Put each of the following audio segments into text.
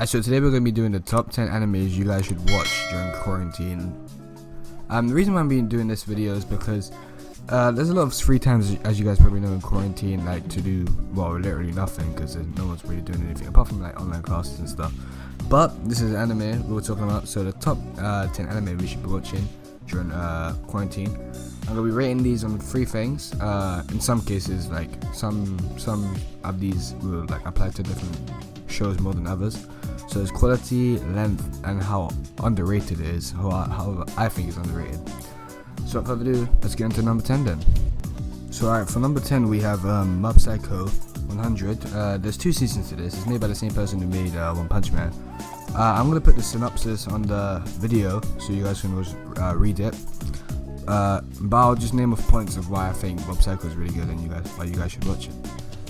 So today we're going to be doing the top 10 animes you guys should watch during quarantine. The reason why I'm doing this video is because there's a lot of free times, as you guys probably know, in quarantine, like to do, well, literally nothing, because no one's really doing anything apart from like online classes and stuff. But this is anime we were talking about, so the top 10 anime we should be watching during quarantine. I'm gonna be rating these on three things. In some cases, like some of these will like apply to different shows more than others. So it's quality, length, and how underrated it is. How I think it's underrated. So without further ado, let's get into number 10 then. So alright, for number 10 we have Mob Psycho 100. There's 2 seasons to this. It's made by the same person who made One Punch Man. I'm gonna put the synopsis on the video so you guys can read it. But I'll just name off points of why I think Mob Psycho is really good and why you guys should watch it.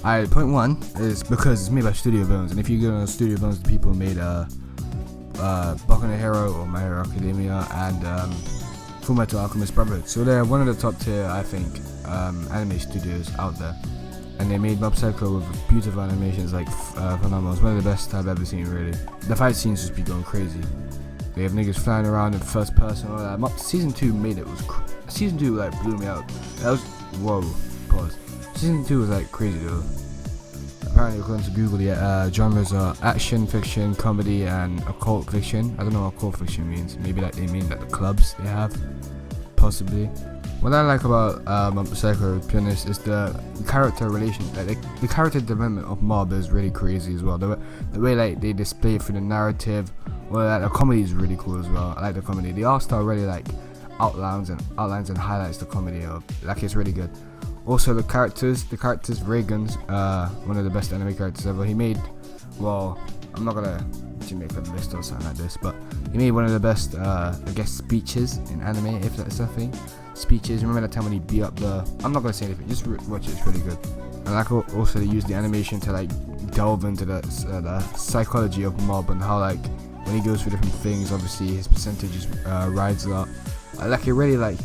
Alright, point 1 is because it's made by Studio Bones, and if you go on Studio Bones, the people who made Boku no Hero or My Hero Academia and Fullmetal Alchemist Brotherhood. So they're one of the top tier, I think, anime studios out there. And they made Mob Psycho with beautiful animations, like phenomenal. It's one of the best I've ever seen, really. The fight scenes just be going crazy. They have niggas flying around in first person, all that. Season 2 made it. Season 2 like blew me out. That was, whoa, pause. Season 2 was like crazy though. Apparently according to Google, the genres are action, fiction, comedy, and occult fiction. I don't know what occult fiction means. Maybe like they mean like the clubs they have, possibly. What I like about Mob Psycho, to be honest, is the character relation. Like the character development of Mob is really crazy as well. The way like they display it through the narrative. Well, like, the comedy is really cool as well. I like the comedy. The art style really like outlines and highlights the comedy of, like, it's really good. Also the characters, Reagan's one of the best anime characters ever. He made, well, I'm not gonna make a list or something like this, but he made one of the best I guess speeches in anime, if that's a thing. Speeches, remember that time when he beat up I'm not gonna say anything, just watch it, it's really good. And like also they use the animation to like delve into the psychology of Mob and how like when he goes through different things, obviously his percentages rise a lot. Like it really, like,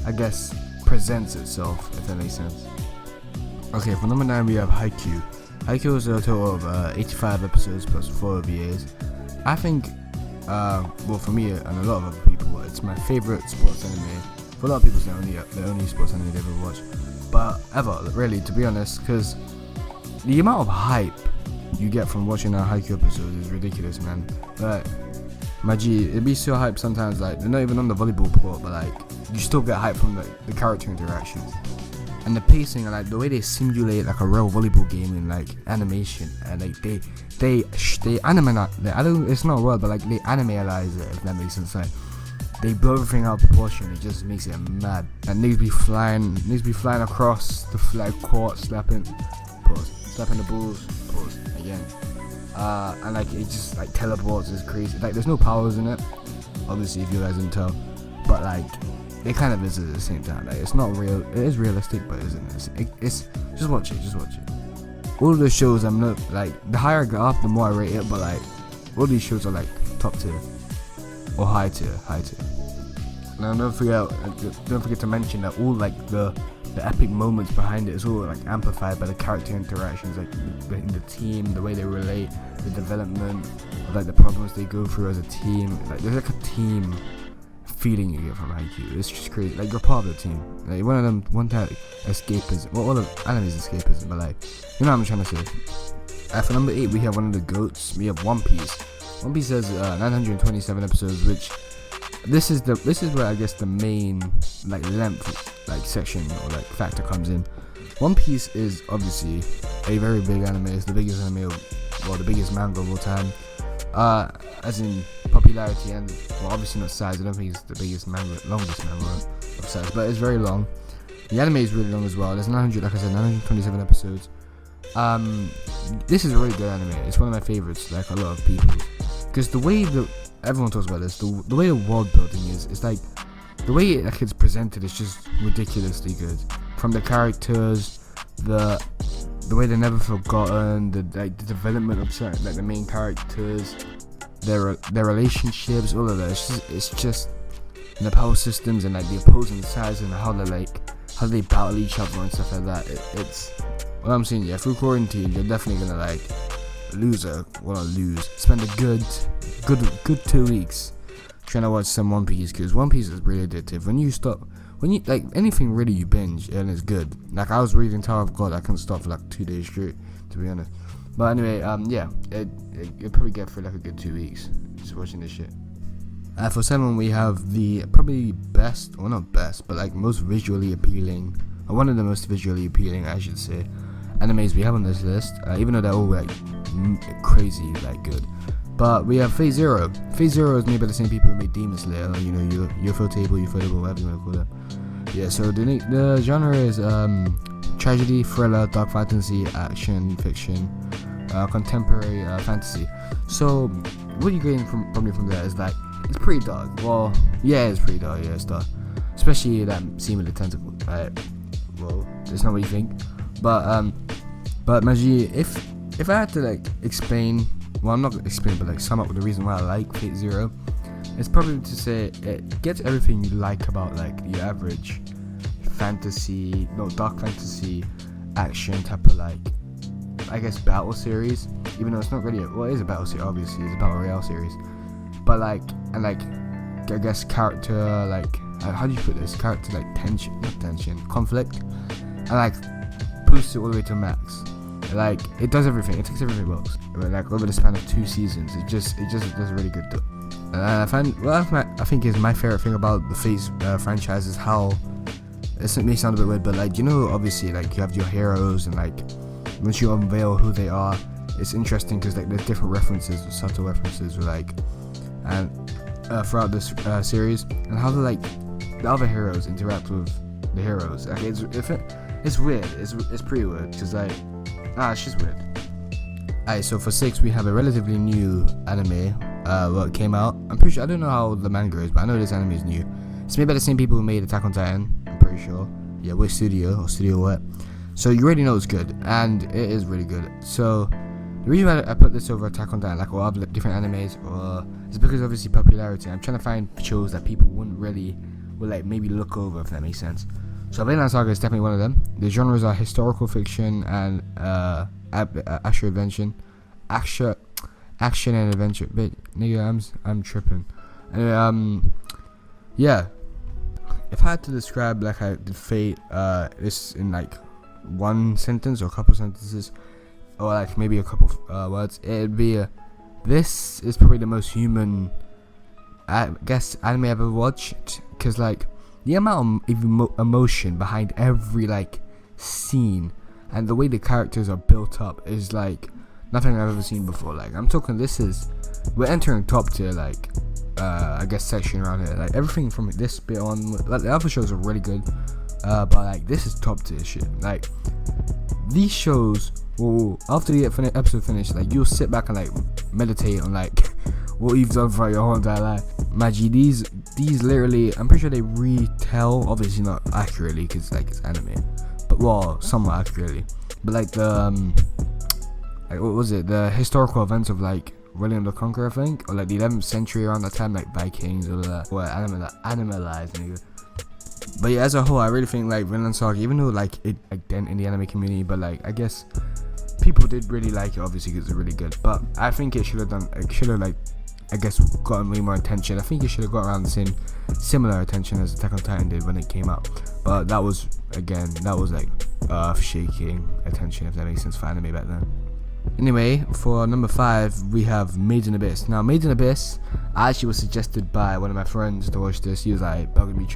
I guess, presents itself, if that makes sense. Okay, for number 9 we have Haikyuu. Haikyuu is a total of 85 episodes plus 4 OVAs. I think, well, for me and a lot of other people, it's my favorite sports anime. For a lot of people, it's the only sports anime they've ever watched, but ever, really, to be honest, because the amount of hype you get from watching a Haikyuu episode is ridiculous, man. Like, my G, it'd be so hype sometimes, like, they're not even on the volleyball court, but like, you still get hype from the character interactions. And the pacing, and like, the way they simulate like a real volleyball game in like animation, and like, they animate, it's not a word, but like, they animalize it, if that makes sense. Like, they blow everything out of proportion, it just makes it mad. And niggas be flying across the flag court, slapping the balls, pause, again. And like it just like teleports, is crazy. Like there's no powers in it, obviously, if you guys didn't tell, but like it kind of is at the same time. Like it's not real, it is realistic, but isn't it? It's just watch it. All of the shows, I'm not like, the higher I go up, the more I rate it, but like all these shows are like top tier or high tier. Now don't forget to mention that all like the epic moments behind it is all like amplified by the character interactions, like in the team, the way they relate, the development of like the problems they go through as a team. Like there's like a team feeling you get from Haikyuu. It's just crazy. Like you're part of the team. Like one type escapism. Well, all of anime is escapism, but like, you know what I'm trying to say. For number 8 we have one of the goats. We have One Piece. One Piece has 927 episodes, which this is where I guess the main like length like section or like factor comes in. One Piece is obviously a very big anime. It's the biggest anime, the biggest manga of all time. As in popularity and, well, obviously not size. I don't think it's the biggest manga, longest manga of size, but it's very long. The anime is really long as well. There's 927 episodes. This is a really good anime. It's one of my favorites, like a lot of people, because the way everyone talks about this, the way the world building is, it's like the way it's presented is just ridiculously good. From the characters, the way they're never forgotten, the development of certain, like the main characters, their relationships, all of that. It's just the power systems and like the opposing sides and how they battle each other and stuff like that. It's what I'm saying. Yeah, through quarantine, you're definitely gonna like loser, well not lose, spend a good 2 weeks trying to watch some One Piece, because One Piece is really addictive. When you like anything really you binge and it's good. Like I was reading Tower of God, I couldn't stop for like 2 days straight, to be honest. But anyway, yeah, you'll probably get through like a good 2 weeks just watching this shit. For 7 we have the probably best, or not best, but like most visually appealing, or one of the most visually appealing I should say, animes we have on this list, even though they're all like crazy like good. But we have Phase Zero. Phase Zero is made by the same people who made Demon Slayer, you know, Ufotable, whatever you want to call it. Yeah, so the genre is tragedy, thriller, dark fantasy, action, fiction, contemporary fantasy. So what you're getting from there is like, it's pretty dark. Well, yeah, it's pretty dark. Yeah, it's dark. Especially that scene with the tentacle. Right? Well, that's not what you think. But Maji, if I had to like explain, well, I'm not gonna explain, but like sum up the reason why I like Fate Zero, it's probably to say it gets everything you like about like your average fantasy, dark fantasy, action type of like, I guess, battle series. Even though it's not really, it is a battle series. Obviously, it's a battle royale series. But like, and like, I guess character, like, how do you put this? Character like conflict, and like boosts it all the way to max. Like it does everything. It takes everything box. Like over the span of 2 seasons, it just does a really good job. I think is my favorite thing about the Phase franchise is how, it may sound a bit weird, but like, you know, obviously like you have your heroes, and like once you unveil who they are, it's interesting because like there's different references, subtle references, like, and throughout this series, and how the other heroes interact with the heroes. Like it's weird. It's pretty weird because like, it's just weird. Alright, so for 6 we have a relatively new anime. What came out? I'm pretty sure, I don't know how the manga is, but I know this anime is new. It's made by the same people who made Attack on Titan. I'm pretty sure. Yeah, Wit Studio or Studio What. So you already know it's good, and it is really good. So the reason why I put this over Attack on Titan, like all other different animes, is because obviously popularity. I'm trying to find shows that people would like maybe look over, if that makes sense. So Vinland Saga is definitely one of them. The genres are historical fiction and action and adventure. But nigga, I'm tripping. Anyway, yeah. If I had to describe like I did Fate, this in like one sentence or a couple sentences, or like maybe a couple words, it'd be this is probably the most human, I guess, anime I've ever watched, because like the amount of emotion behind every like scene and the way the characters are built up is like nothing I've ever seen before. Like I'm talking, we're entering top tier, like I guess section around here. Like everything from this bit on, like the other shows are really good, but like this is top tier shit. Like these shows will, after the episode finishes, like you'll sit back and like meditate on like what you've done for your whole entire life. Magi, these literally, I'm pretty sure they retell, obviously not accurately because like it's anime, but well, somewhat accurately. But like the like what was it? The historical events of like William the Conqueror, I think, or like the 11th century around that time, like Vikings, all of that, or animalized, nigga. But yeah, as a whole, I really think like Vinland Saga, even though like it like dent in the anime community, but like I guess people did really like it, obviously, because it's really good. But I think it should have like, I guess, gotten way more attention. I think it should have got around the similar attention as Attack on Titan did when it came out. But that was like earth-shaking attention, if that makes sense, for anime back then. Anyway, for number 5 we have Made in Abyss. Now Made in Abyss actually was suggested by one of my friends to watch this. He was like bugging me,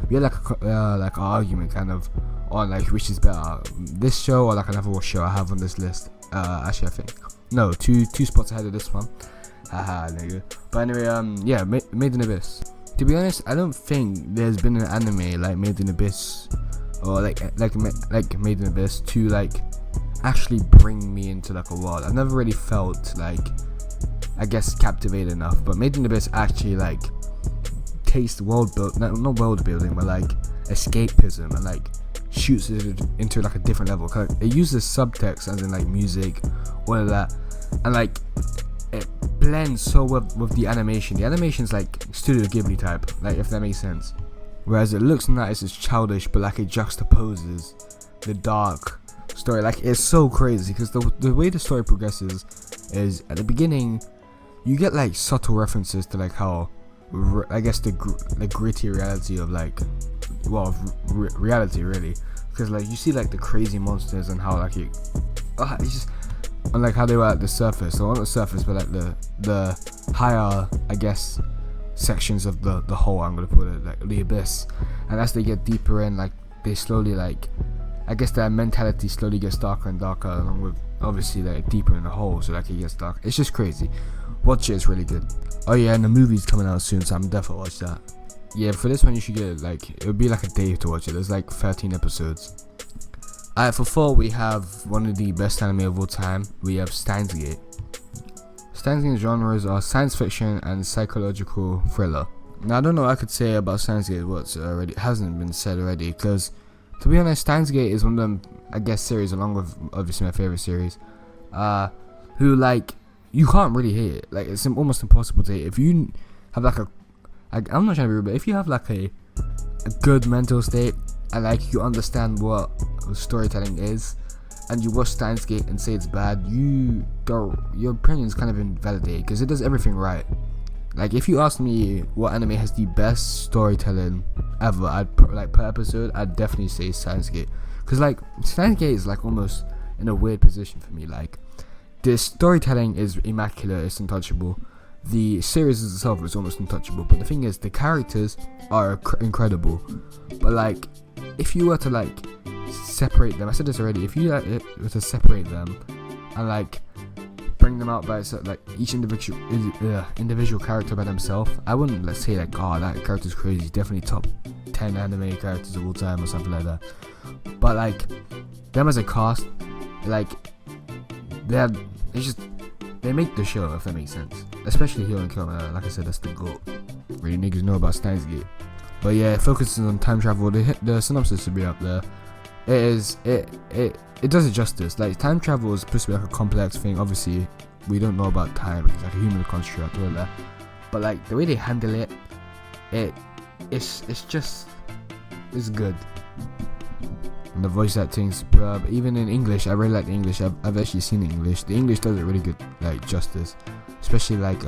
we had like an argument kind of on like which is better, this show or like another show I have on this list. Actually I think no, two spots ahead of this one. Haha, nigga. But anyway, yeah, Made in Abyss. To be honest, I don't think there's been an anime like Made in Abyss or like Made in Abyss to like actually bring me into like a world. I've never really felt like, I guess, captivated enough. But Made in Abyss actually like takes not world building, but like escapism, and like shoots it into like a different level. Cause it uses subtext as in like music, all of that, and like it blends so well with the animation. The animation's like Studio Ghibli type, like, if that makes sense. Whereas it looks nice, it's childish, but like it juxtaposes the dark story. Like it's so crazy because the way the story progresses is at the beginning you get like subtle references to like how I guess the gritty reality of like reality really, because like you see like the crazy monsters and how like it's just and like how they were at the surface, so not the surface but like the higher I guess sections of the hole, I'm gonna put it, like the abyss. And as they get deeper in, like they slowly like I guess their mentality slowly gets darker and darker, along with obviously like deeper in the hole, so like it gets dark. It's just crazy. Watch it, it's really good. Oh yeah, and the movie's coming out soon, so I'm definitely watch that. Yeah, for this one you should get it, like it would be like a day to watch it. There's like 13 episodes. Alright, for 4 we have one of the best anime of all time. We have Steins Gate. Steins Gate genres are science fiction and psychological thriller. Now I don't know what I could say about Steins Gate what's already hasn't been said already, because to be honest, Steins Gate is one of them I guess series, along with obviously my favorite series, who like you can't really hate it. Like it's almost impossible to hate. If you have like I'm not trying to be rude, but if you have like a good mental state and like you understand what storytelling is, and you watch Steins Gate and say it's bad, your opinion is kind of invalidated, because it does everything right. Like if you ask me what anime has the best storytelling ever, per episode, I'd definitely say Steins Gate, because like Steins Gate is like almost in a weird position for me. Like the storytelling is immaculate, it's untouchable. The series itself is almost untouchable, but the thing is, the characters are incredible. But like, if you were to like separate them, I said this already, if you were to separate them and like bring them out by like each individual character by themselves, I wouldn't let's say like, oh, that character's crazy, definitely top 10 anime characters of all time or something like that. But like them as a cast, like they make the show, if that makes sense. Especially Hiro and Kyoto, like I said, that's the GOAT. Really niggas know about Steins Gate. But yeah, it focuses on time travel. The synopsis should be up there. It does it justice. Like time travel is supposed to be like a complex thing. Obviously, we don't know about time because like a human construct or that. But like the way they handle it, it's good. And the voice acting superb. Even in English, I really like the English. I've actually seen the English. The English does it really good, like justice. Especially like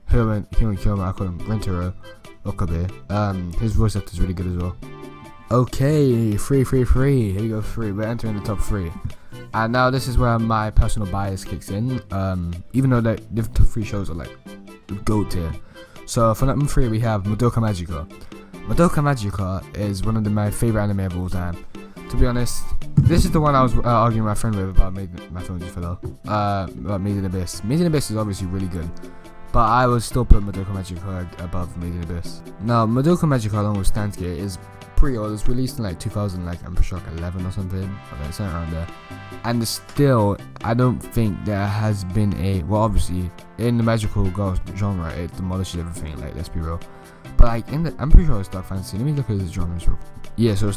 Hiro and Kyoto, I call him Rentaro Okabe. His voice actor is really good as well. Okay, 3. Here we go, 3. We're entering the top 3. And now this is where my personal bias kicks in. Even though the top 3 shows are like GOAT tier. So for number 3 we have Madoka Magica. Madoka Magica is one of my favorite anime of all time. To be honest, this is the one I was arguing with my friend with about my phone just fell off. About Made in Abyss. Made in Abyss is obviously really good, but I would still put Madoka Magica above Made in Abyss. Now, Madoka Magica along with Steins Gate is pretty old. It was released in like 2000, like I'm pretty sure like 11 or something, or like something around there. And still, I don't think there has been well, obviously in the magical girl genre, it demolishes everything. Like let's be real. But like I'm pretty sure it's dark fantasy. Let me look at the genres real quick. Yeah, so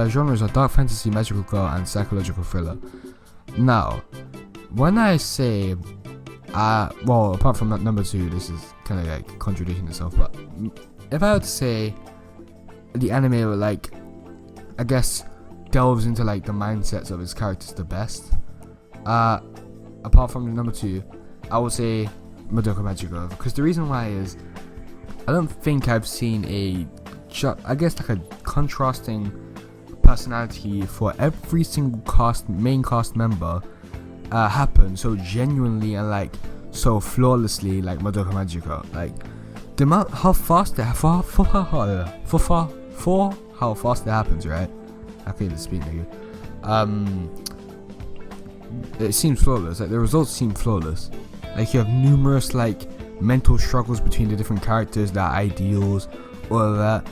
genres are dark fantasy, magical girl, and psychological thriller. Now, when I say, well, apart from that number 2, this is kind of like contradicting itself. But if I were to say the anime, like, I guess delves into like the mindsets of its characters the best, apart from the number 2, I would say Madoka Magica, because the reason why is I don't think I've seen I guess like a contrasting personality for every single main cast member happen so genuinely and like so flawlessly like Madoka Magica. Like the amount how fast it how fast it happens, right? I can't even speak to you. It seems flawless. Like the results seem flawless. Like you have numerous like mental struggles between the different characters, their ideals, all of that.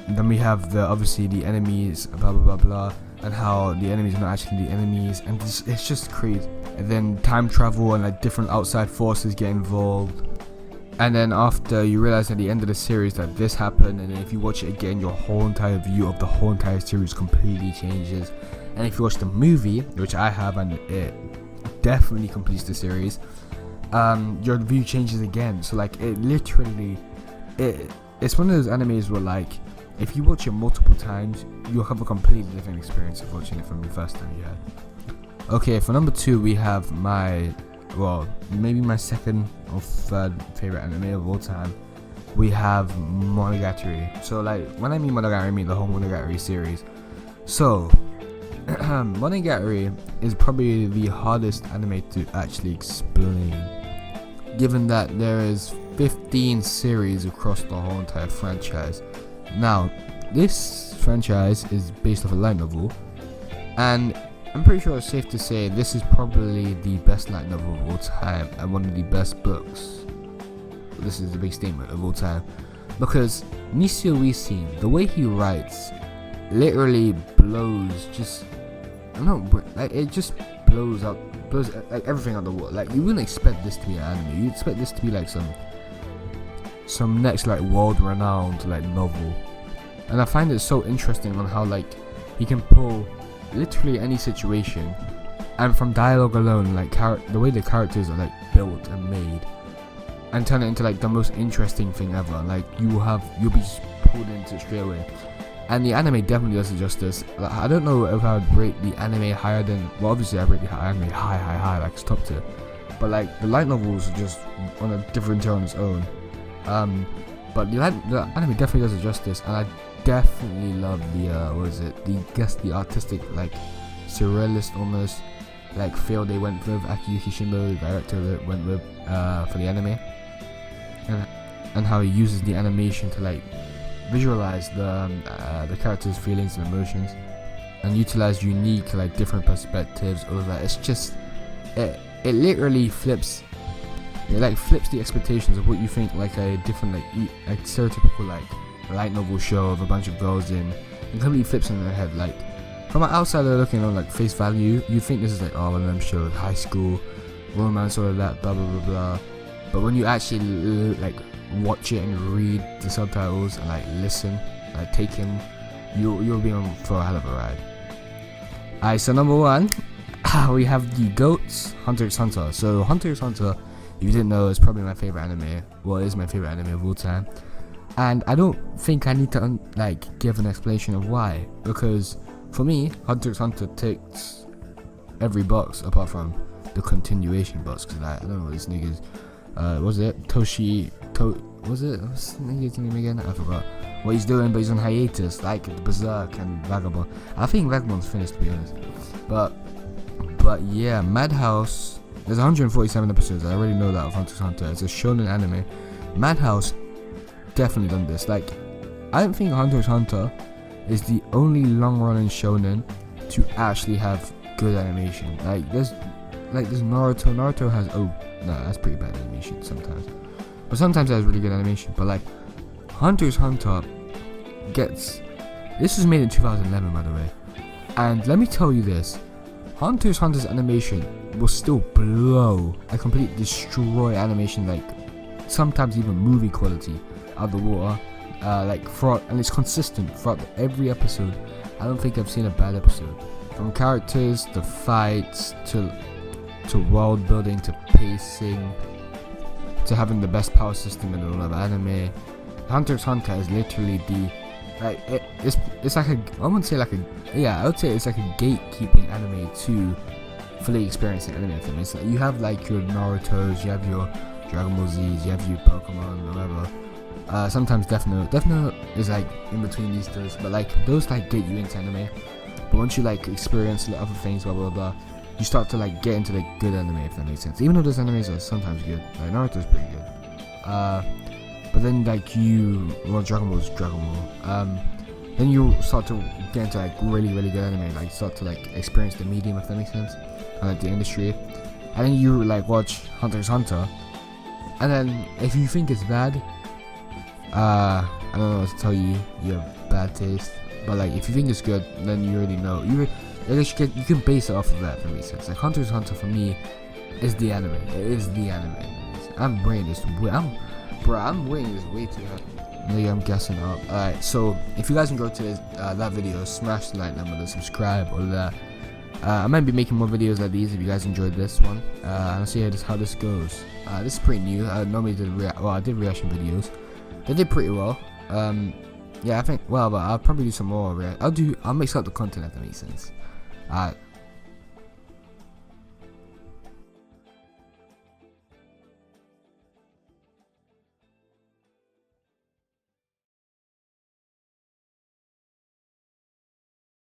Then we have obviously the enemies, blah blah blah blah, and how the enemies are not actually the enemies, and it's just crazy. And then time travel and like different outside forces get involved. And then after you realize at the end of the series that this happened, and then if you watch it again, your whole entire view of the whole entire series completely changes. And if you watch the movie, which I have, and it definitely completes the series, your view changes again. So like it literally, it's one of those animes where like if you watch it multiple times, you'll have a completely different experience of watching it from the first time you had. Okay, for number 2 we have maybe my second or third favorite anime of all time. We have Monogatari. So like when I mean Monogatari, I mean the whole Monogatari series. So Monogatari is probably the hardest anime to actually explain, given that there is 15 series across the whole entire franchise. Now, this franchise is based off a light novel, and I'm pretty sure it's safe to say this is probably the best light novel of all time and one of the best books. This is a big statement of all time, because Nisio Uesuin, the way he writes, literally blows like everything out the water. Like, you wouldn't expect this to be an anime. You'd expect this to be like some next like world renowned like novel. And I find it so interesting on how like he can pull literally any situation, and from dialogue alone, like the way the characters are like built and made, and turn it into like the most interesting thing ever. Like you'll be just pulled into it straight away. And the anime definitely does it justice. Like, I don't know if I would rate the anime higher than, well, obviously I rate the anime high, like it's top tier. But like the light novels are just on a different tier on its own. But the anime definitely does it justice, and I definitely love the artistic, like surrealist almost like feel they went with. Akiyuki Shimbo, the director, that went with for the anime, and how he uses the animation to like visualize the characters' feelings and emotions, and utilize unique like different perspectives. All of that, it's just it literally flips. It like flips the expectations of what you think like a different like stereotypical like light novel show of a bunch of girls in, and completely flips in their head. Like from an outsider looking on like face value, you think this is like, oh, one of them shows, high school romance, all of that, blah blah blah blah. But when you actually like watch it and read the subtitles and like listen, like take in, you'll be on for a hell of a ride. Alright, so number 1, we have the GOATs, Hunter x Hunter. So Hunter x Hunter, if you didn't know, is probably my favorite anime. Well, it is my favorite anime of all time, and I don't think I need to give an explanation of why, because for me, Hunter x Hunter ticks every box apart from the continuation box. Because I don't know what this nigga's what's the nigga's name again? I forgot what he's doing, but he's on hiatus, like Berserk and Vagabond. I think Vagabond's finished, to be honest. But yeah, Madhouse. There's 147 episodes. I already know that of Hunter x Hunter. It's a shonen anime. Madhouse definitely done this. Like, I don't think Hunter x Hunter is the only long-running shonen to actually have good animation. Like there's Naruto. Naruto has that's pretty bad animation sometimes, but sometimes it has really good animation. But like Hunter x Hunter this was made in 2011, by the way, and let me tell you this: Hunter x Hunter's animation will still blow, like completely destroy animation, like sometimes even movie quality out of the water. And it's consistent throughout every episode. I don't think I've seen a bad episode. From characters to fights to world building to pacing to having the best power system in all of anime, Hunter x Hunter is literally it's like I would say it's like a gatekeeping anime to fully experiencing anime. It's like you have like your Naruto's, you have your Dragon Ball Z's, you have your Pokemon, whatever. Sometimes Death Note is like in between these two, but like those like get you into anime. But once you like experience the other things, blah blah blah, you start to like get into like good anime, if that makes sense. Even though those animes are sometimes good, like Naruto's pretty good. But then like Dragon Ball's Dragon Ball. Then you start to get into like really really good anime, like start to like experience the medium, if that makes sense, and like the industry. And then you like watch Hunter x Hunter, and then if you think it's bad, I don't know what to tell you. You have bad taste. But like, if you think it's good, then you already know. You can base it off of that, if that makes sense. Like Hunter x Hunter for me is the anime. It is the anime. I'm rating this way too high. Maybe I'm guessing up. Alright, so if you guys enjoyed today's that video, smash the like number, subscribe, all of that. I might be making more videos like these if you guys enjoyed this one. And I'll see how this goes. This is pretty new. I normally I did reaction videos. They did pretty well. Yeah, I think. Well, but I'll probably do some more. I'll mix up the content, if that makes sense.